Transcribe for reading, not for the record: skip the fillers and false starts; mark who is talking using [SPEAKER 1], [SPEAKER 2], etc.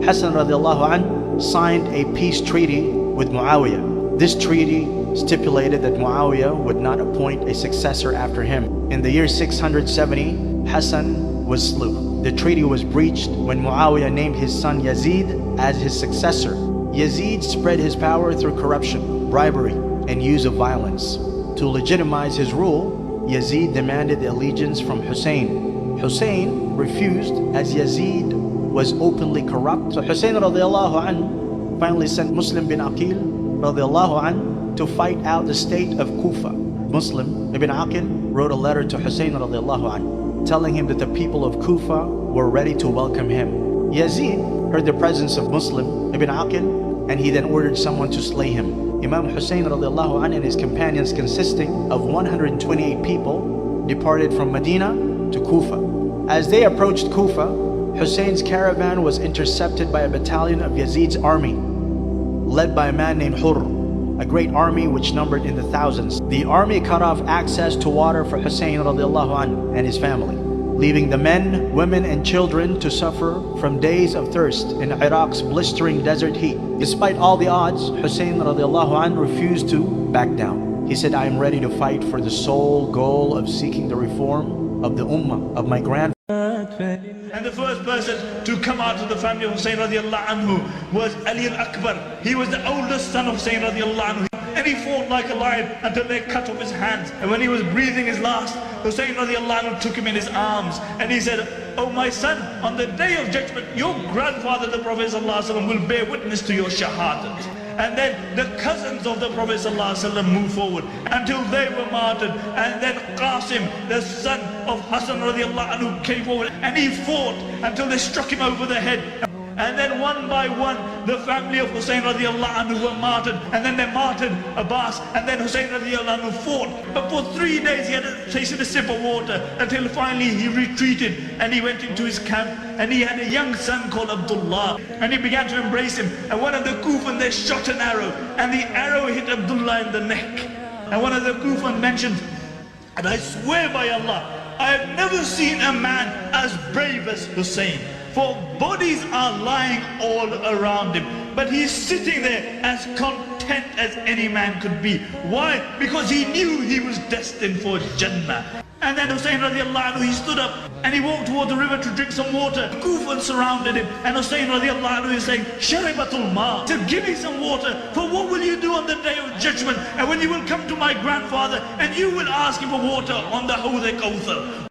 [SPEAKER 1] Hassan radiallahu anh signed a peace treaty with Muawiyah. This treaty stipulated that Muawiyah would not appoint a successor after him. In the year 670, Hassan was slew. The treaty was breached when Muawiyah named his son Yazid as his successor. Yazid spread his power through corruption, bribery, and use of violence. To legitimize his rule, Yazid demanded allegiance from Hussein. Hussein refused as Yazid was openly corrupt. So Hussein radiallahu anh finally sent Muslim bin Aqil radiallahu anh to fight out the state of Kufa. Muslim ibn Aqil wrote a letter to Hussein radiallahu anh telling him that the people of Kufa were ready to welcome him. Yazid heard the presence of Muslim ibn Aqil, and he then ordered someone to slay him. Imam Hussain radiallahu anh and his companions, consisting of 128 people, departed from Medina to Kufa. As they approached Kufa, Hussein's caravan was intercepted by a battalion of Yazid's army, led by a man named Hurr, a great army which numbered in the thousands. The army cut off access to water for Hussein radiallahu anh and his family, leaving the men, women, and children to suffer from days of thirst in Iraq's blistering desert heat. Despite all the odds, Hussein radiallahu anh refused to back down. He said, "I am ready to fight for the sole goal of seeking the reform of the ummah, of my grandfather."
[SPEAKER 2] And the first person to come out of the family of Hussein radiallahu anhu was Ali al-Akbar. He was the oldest son of Hussein radiallahu anhu. And he fought like a lion until they cut off his hands. And when he was breathing his last, Hussein radiallahu anhu took him in his arms and he said, "Oh my son, on the day of judgment, your grandfather, the Prophet sallallahu alaihi wasallam, will bear witness to your shahadat." And then the cousins of the Prophet ﷺ moved forward until they were martyred. And then Qasim, the son of Hassan radiallahu anhu, came forward and he fought until they struck him over the head. And then one by one, the family of Hussein radiallahu anhu were martyred. And then they martyred Abbas. And then Hussein radiallahu anhu fought. But for 3 days he hadn't tasted a sip of water until finally he retreated and he went into his camp. And he had a young son called Abdullah. And he began to embrace him. And one of the Kufan, they shot an arrow. And the arrow hit Abdullah in the neck. And one of the Kufan mentioned, "And I swear by Allah, I have never seen a man as brave as Hussein. For bodies are lying all around him, but he's sitting there as content as any man could be." Why? Because he knew he was destined for Jannah. And then Hussein radiallahu anhu, he stood up and he walked toward the river to drink some water. Kufan surrounded him, and Hussein radiallahu anhu is saying, "Sharibatul ma," said, "Give me some water, for what will you do on the day of judgment? And when you will come to my grandfather and you will ask him for water on the Hawd-e-Kawthar,